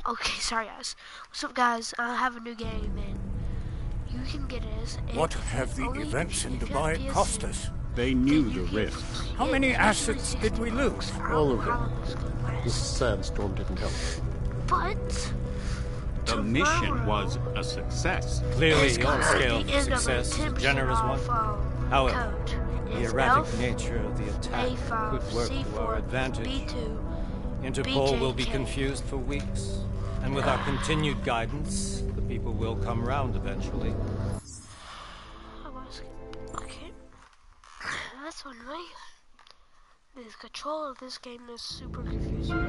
Okay, sorry guys. What's up guys? I have a new game and you can get it. What have the events in Dubai cost us? They knew the risk. How many assets did we lose? All of them. This sandstorm didn't help. But The mission was a success. Clearly, it's your scale the of end of success is a 10% generous one. off, However, code. the It's erratic Elf, nature of the attack A5, could work to C4, our advantage. B2, Interpol will be BJK. confused for weeks, and with our continued guidance, the people will come round eventually. Okay. That's one way. The control of this game is super confusing.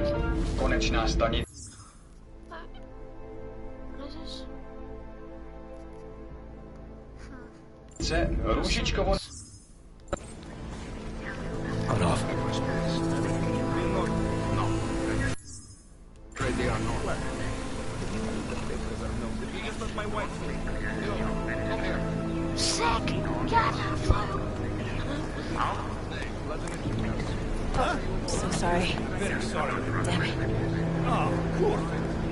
Konečná stanice. What is this? Růžičkovo. Cut off. Sick! Yeah, So sorry. Very sorry. Damn it. Oh, cool.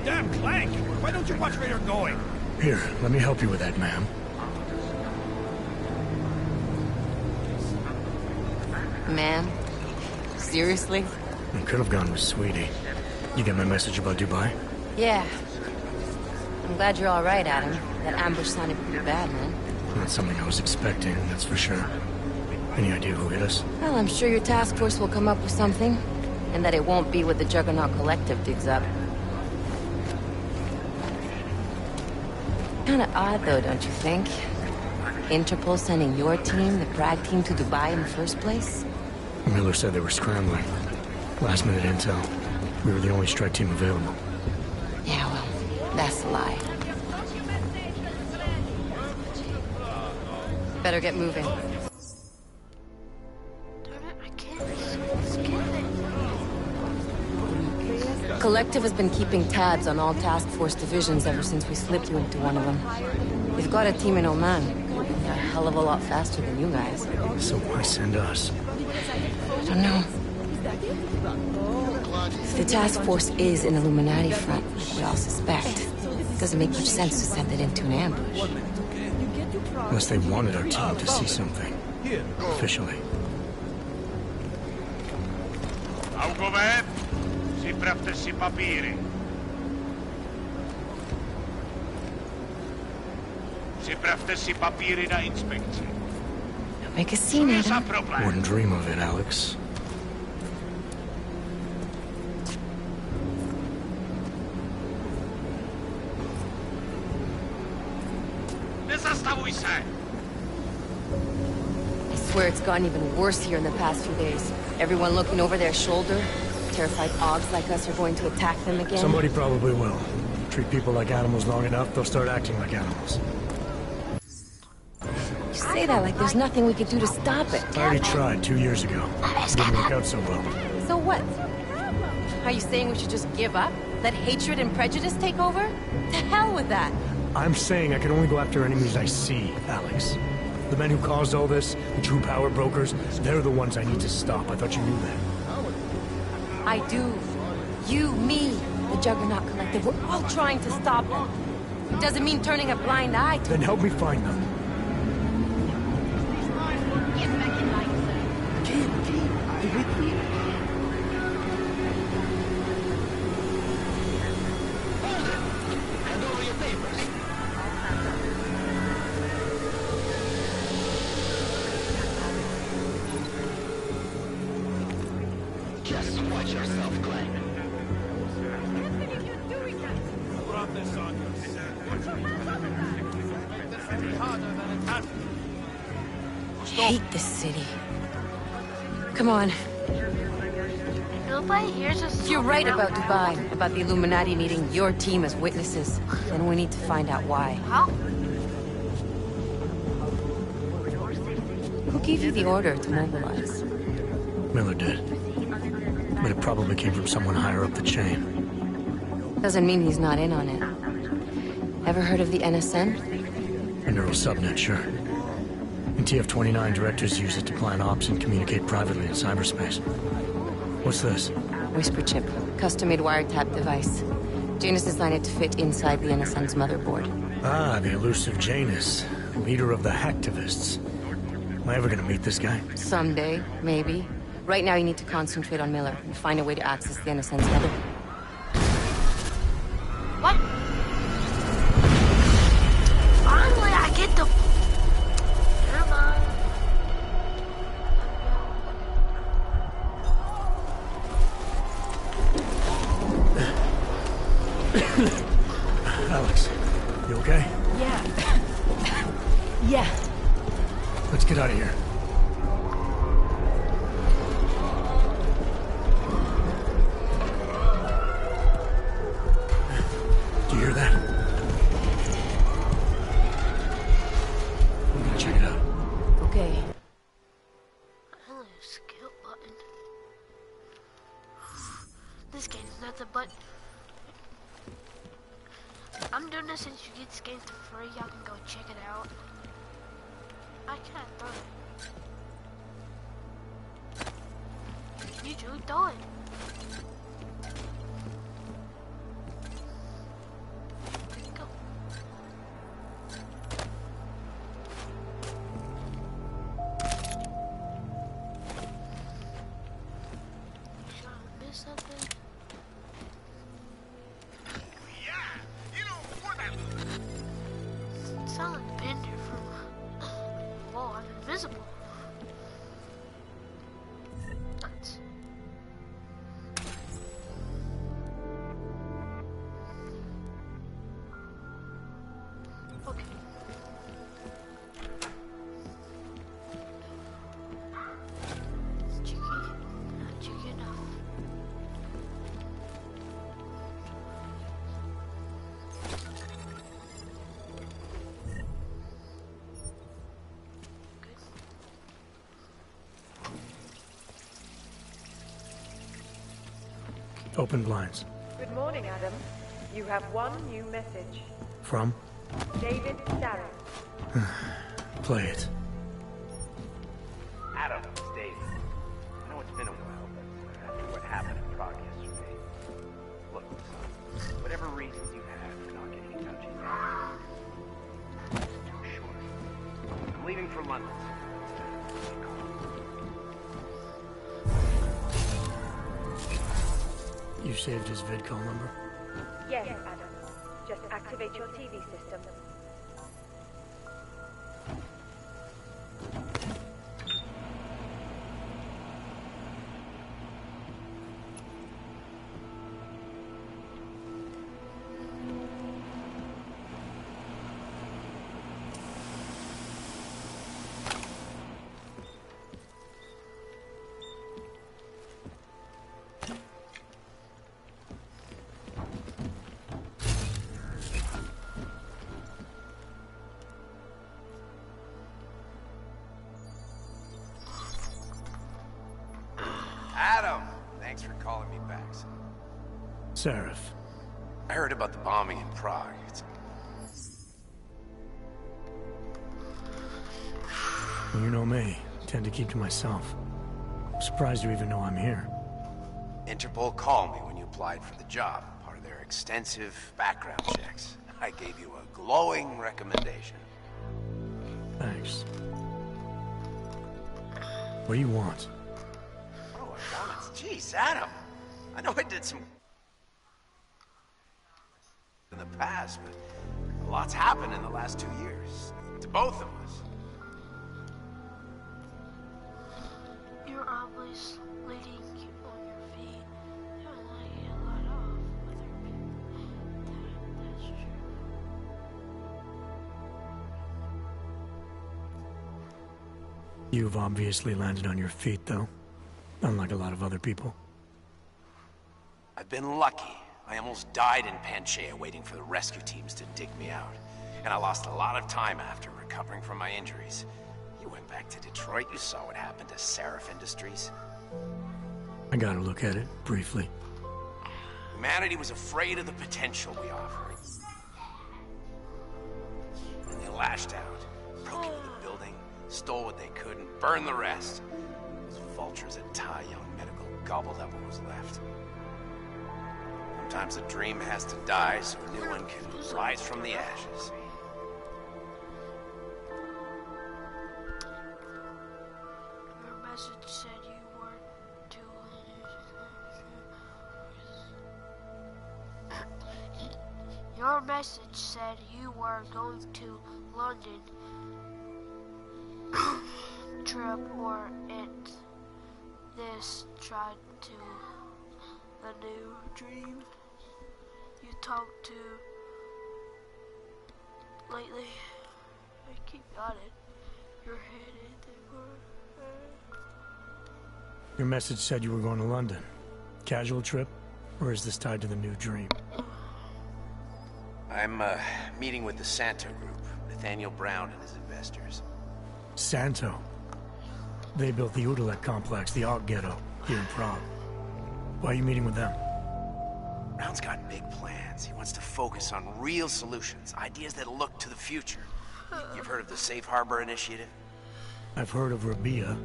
Damn Clank! Why don't you watch where you're going? Here, let me help you with that, ma'am. Man? Seriously? I could have gone with Sweetie. You get my message about Dubai? Yeah. I'm glad you're alright, Adam. That ambush sounded pretty bad, man. Not something I was expecting, that's for sure. Any idea who hit us? Well, I'm sure your task force will come up with something. And that it won't be what the Juggernaut Collective digs up. Kinda odd, though, don't you think? Interpol sending your team, the Prague team, to Dubai in the first place? Miller said they were scrambling. Last minute intel. We were the only strike team available. Yeah, well, that's a lie. Better get moving. Darn it, I can't skip it. Collective has been keeping tabs on all task force divisions ever since we slipped you into one of them. We've got a team in Oman. A hell of a lot faster than you guys. So why send us? I don't know. If the task force is an Illuminati front, like we all suspect, it doesn't make much sense to send it into an ambush. Unless they wanted our team to see something. Officially. Augover, připravte si papíry. Připravte si papíry na inspekci. Make a scene, Za Adam. problém. Wouldn't dream of it, Alex. Nezastavuj se! I swear it's gotten even worse here in the past few days. Everyone looking over their shoulder. Terrified Augs like us are going to attack them again. Somebody probably will. Treat people like animals long enough, they'll start acting like animals. You say that like there's nothing we could do to stop it. I already tried 2 years ago. Didn't work out so well. So what? Are you saying we should just give up? Let hatred and prejudice take over? To hell with that! I'm saying I can only go after enemies I see, Alex. The men who caused all this, the true power brokers, they're the ones I need to stop. I thought you knew that. I do. You, me, the Juggernaut Collective, we're all trying to stop them. It doesn't mean turning a blind eye to Then help me find them. Just watch yourself, Glenn. hate this city. Come on. Nobody hears us. You're right about Dubai, about the Illuminati needing your team as witnesses. Then we need to find out why. How? Who gave you the order to mobilize? Miller did. But it probably came from someone higher up the chain. Doesn't mean he's not in on it. Ever heard of the NSN? A neural subnet, sure. And TF-29 directors use it to plan ops and communicate privately in cyberspace. What's this? Whisper chip. Custom-made wiretap device. Janus designed it to fit inside the NSN's motherboard. Ah, the elusive Janus, leader of the hacktivists. Am I ever gonna meet this guy? Someday, maybe. Right now you need to concentrate on Miller and find a way to access the NSN's motherboard. What? Finally, I get the... Never mind. Alex, you okay? Yeah. Yeah. Let's get out of here. Do you hear that? I'm gonna check it out. Okay. I only have a skill button. This game's nothing but... I'm doing this since you get this game for free. Y'all can go check it out. I can't throw it. You do throw it. Go. Should I miss something? Sound like Bender from... Whoa, I'm invisible. Nuts. Okay. It's cheeky. Not cheeky enough. Open blinds. Good morning, Adam. You have one new message. From? David Starrett. Play it. Adam, it's David. I know it's been a while, but after what happened in Prague yesterday... Look, son, whatever reasons you have for not getting in touch again, it's too short. I'm leaving for London. You saved his vidcall number? Yes, Adam. Just activate your TV system. Adam! Thanks for calling me back, son. Sarif. I heard about the bombing in Prague. Well, you know me. Tend to keep to myself. I'm surprised you even know I'm here. Interpol called me when you applied for the job, part of their extensive background checks. I gave you a glowing recommendation. Thanks. What do you want? Oh, I want it. Jeez, Adam. I know I did some in the past, but a lot's happened in the last 2 years. To both of us. You're always leading you on your feet. You're laying a lot off other people. That's true. You've obviously landed on your feet, though. Unlike a lot of other people. I've been lucky. I almost died in Panchea waiting for the rescue teams to dig me out. And I lost a lot of time after recovering from my injuries. You went back to Detroit, you saw what happened to Sarif Industries. I got a look at it, briefly. Humanity was afraid of the potential we offered. And they lashed out, broke into the building, stole what they could, and burned the rest. Those vultures at Tai Young Medical gobbled up what was left. Sometimes a dream has to die so a new one can rise from the ashes. Your message said you weren't too Your message said you were going to London trip or it this tried to the new dream you talked to lately. I keep got it. You're headed for Your message said you were going to London. Casual trip? Or is this tied to the new dream? I'm, meeting with the Santo Group, Nathaniel Brown and his investors. Santo? They built the Udalek complex, the Aug Ghetto, here in Prague. Why are you meeting with them? Brown's got big plans. He wants to focus on real solutions, ideas that look to the future. You've heard of the Safe Harbor Initiative? I've heard of Rabia,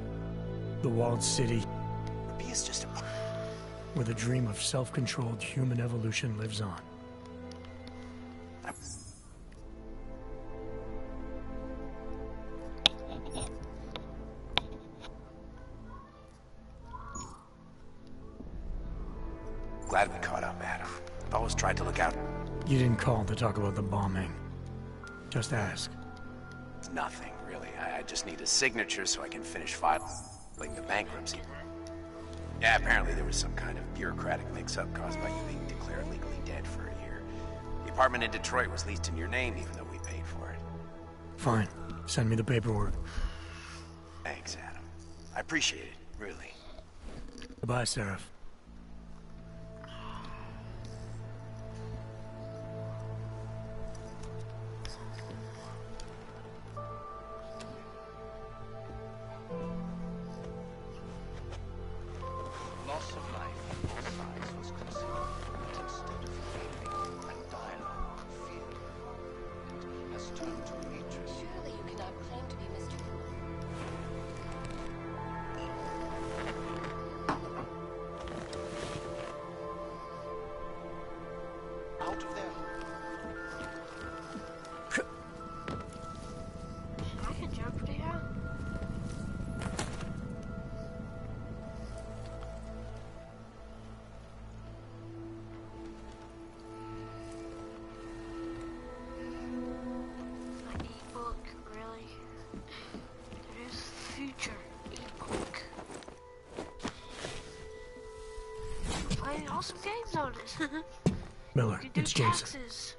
the walled city, Rabia's just a... where the dream of self-controlled human evolution lives on. Glad we caught up, Adam. I've always tried to look out. You didn't call to talk about the bombing. Just ask. It's nothing, really. I just need a signature so I can finish filing the bankruptcy. Yeah, apparently there was some kind of bureaucratic mix-up caused by you being declared legally dead for a year. The apartment in Detroit was leased in your name even though we paid for it. Fine. Send me the paperwork. Thanks, Adam. I appreciate it, really. Goodbye, Seraph. Loss of life on both sides was considered, but instead of healing and dialogue and fear, it has turned to hatred. Surely you cannot claim to be Mr. Out of there. I can jump pretty high. An e-book, really? There is future e-book. Playing awesome games on it. Miller, You can do it's Jason. taxes.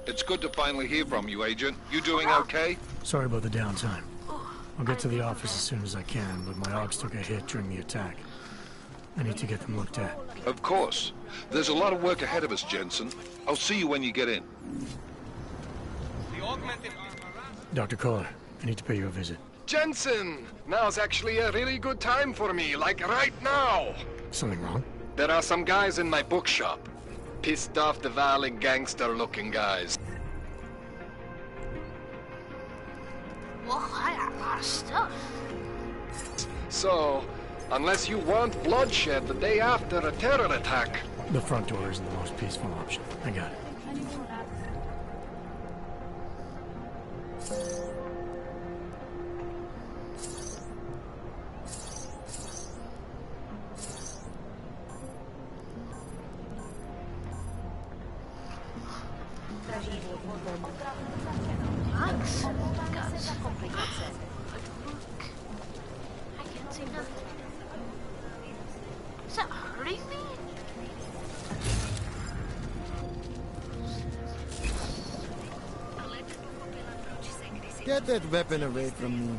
It's good to finally hear from you, Agent. You doing okay? Sorry about the downtime. Oh, I'll get to I the remember office that. as soon as I can, but my Augs took a hit during the attack. I need to get them looked at. Of course. There's a lot of work ahead of us, Jensen. I'll see you when you get in. The augmented... Dr. Kohler, I need to pay you a visit. Jensen! Now's actually a really good time for me, like right now! Something wrong? There are some guys in my bookshop. Pissed off the Valley gangster-looking guys. Well, I got a lot of stuff. So, unless you want bloodshed the day after a terror attack... The front door isn't the most peaceful option. I got it. Thanks. Guys. But look, I can't see nothing. Is that hurting me? Get that weapon away from me.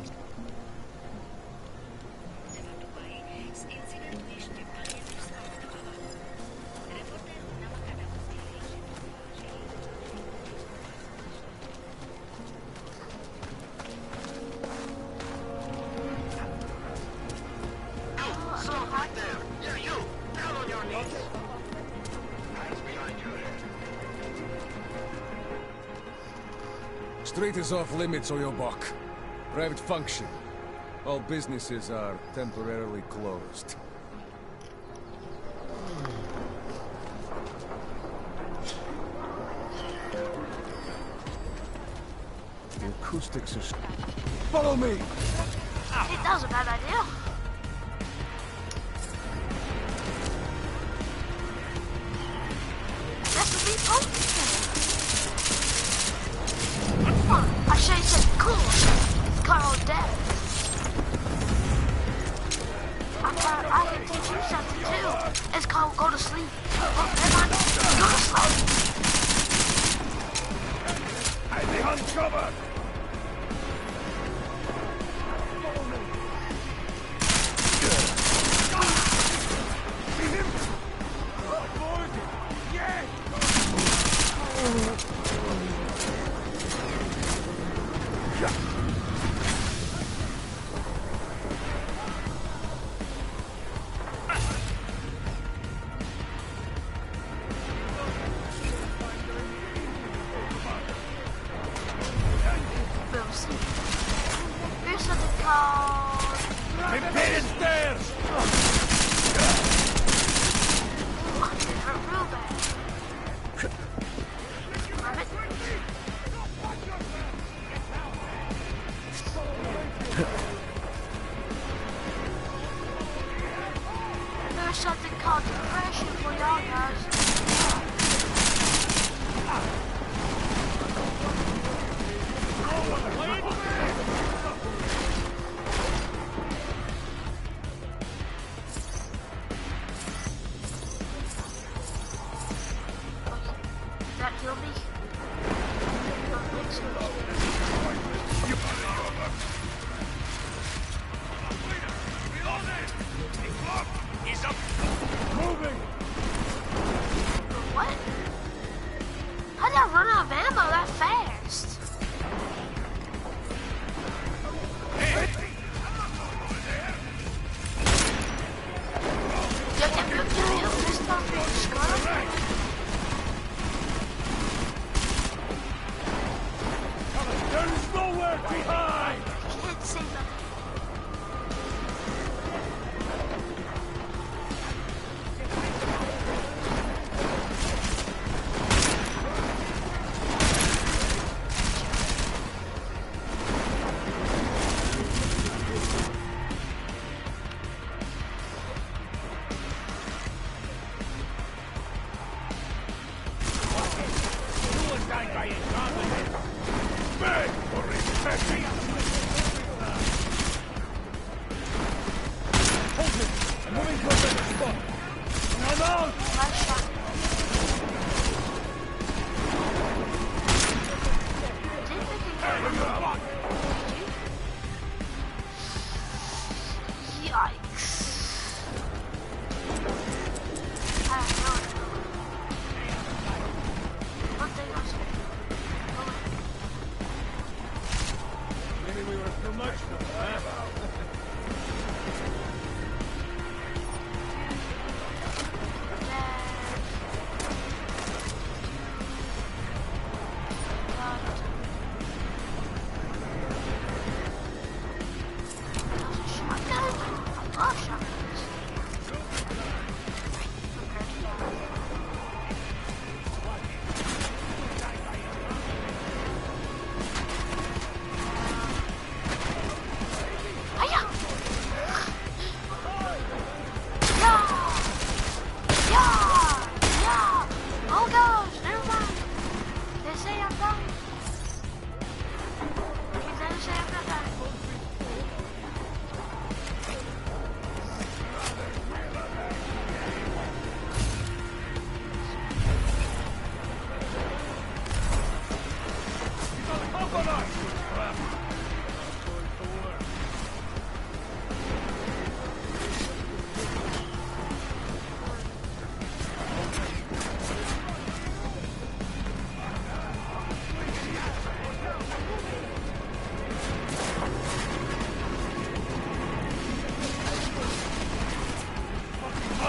Stop right there! Yeah, you! Down on your knees! Hands behind your head. Street is off limits, or your buck. Private function. All businesses are temporarily closed. sticks are... Follow me! That was a bad idea. That's the beat pump. I should have said cool. It's called death. I can teach you something too. It's called go to sleep. Oh, never mind. Go to sleep. I'll be uncovered! Here's something called... Impeded stairs! It hurt real bad. Grab it. There's something called depression for y'all guys. That heal me? Don't think so. He's up! Moving! What? How did I run out of ammo that fast? There's nowhere to hide! He didn't say nothing.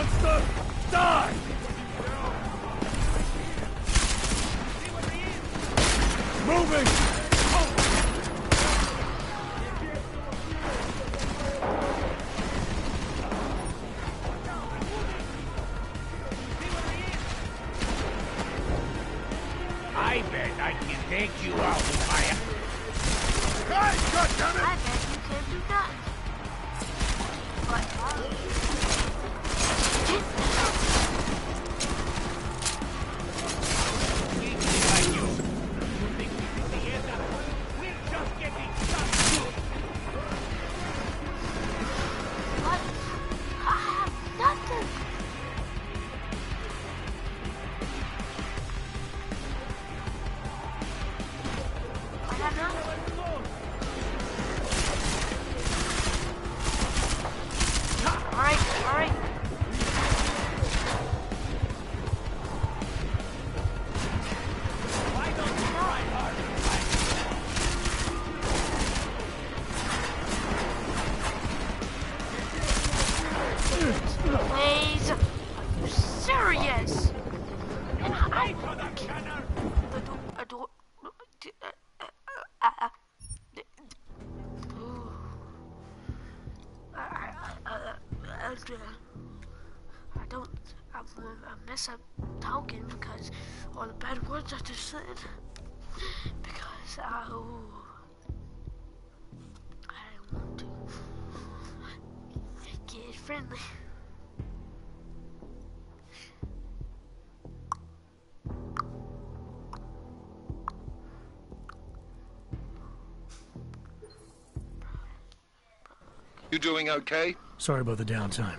Monster, die! Moving! I bet I can take you out with my... I bet you can't do nothing. What? I have nothing. I have nothing. All right. Please, are you serious? I mess up talking because all the bad words I just said. Because I don't want to get friendly. You doing okay? Sorry about the downtime.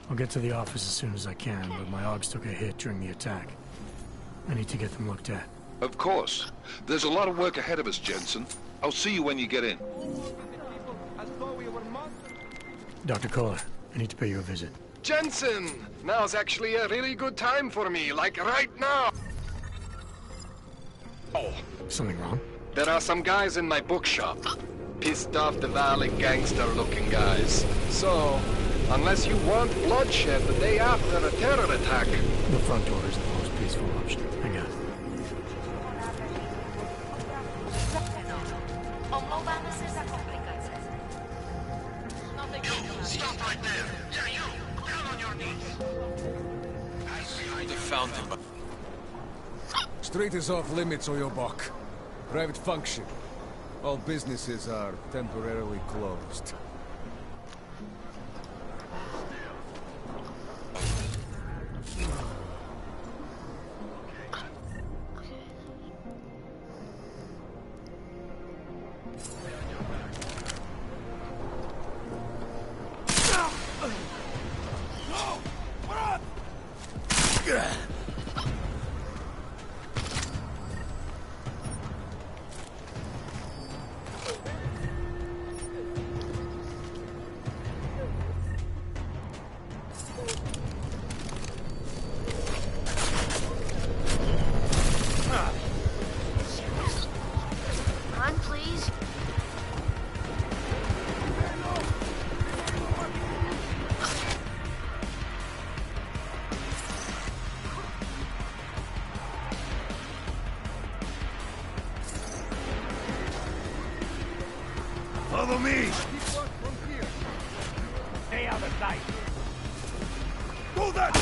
I'll get to the office as soon as I can, but my Augs took a hit during the attack. I need to get them looked at. Of course. There's a lot of work ahead of us, Jensen. I'll see you when you get in. Dr. Kohler, I need to pay you a visit. Jensen! Now's actually a really good time for me, like right now. Oh. Something wrong? There are some guys in my bookshop. Pissed off the Valley gangster-looking guys. So, unless you want bloodshed the day after a terror attack... The front door is the most peaceful option. I got it. You, stop right there. Yeah, you. Down on your knees. Behind the fountain. Street is off limits, Oyobok. Private function. All businesses are temporarily closed. Run, please. Follow me! Stay out of sight. Pull that!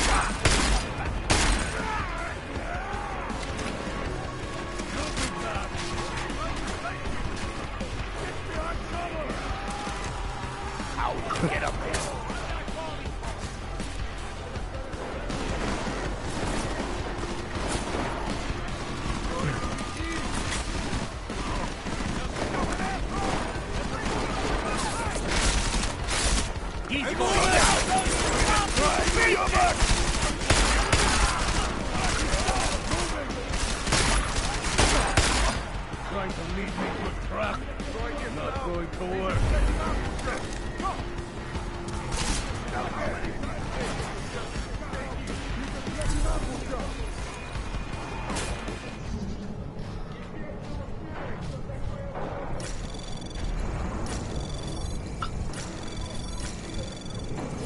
Get up there. He's going down. Trying to lead me to a trap. Not going to work.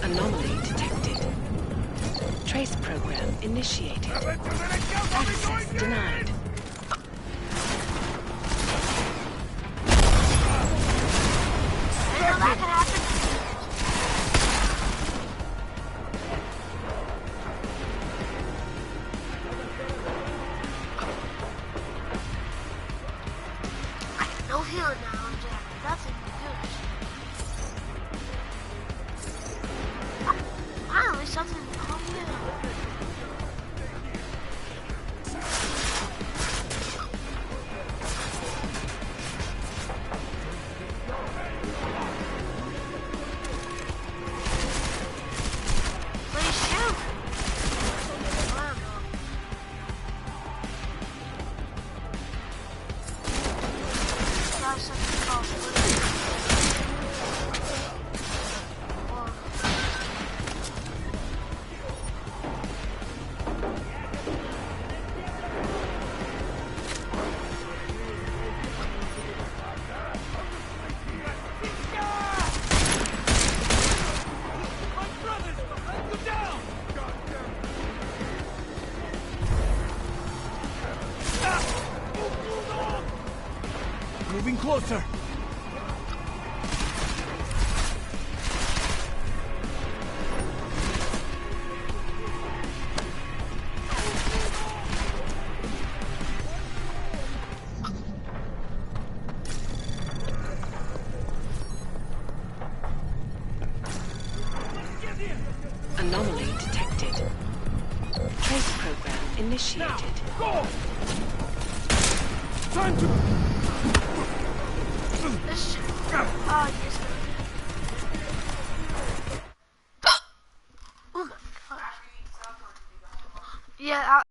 Anomaly detected. Trace program initiated. Access denied. That could happen. I have no healing now, I'm just... Moving closer. Anomaly detected. Trace program initiated. Go! Time to... This shit. Oh, yes. Oh my god. Yeah,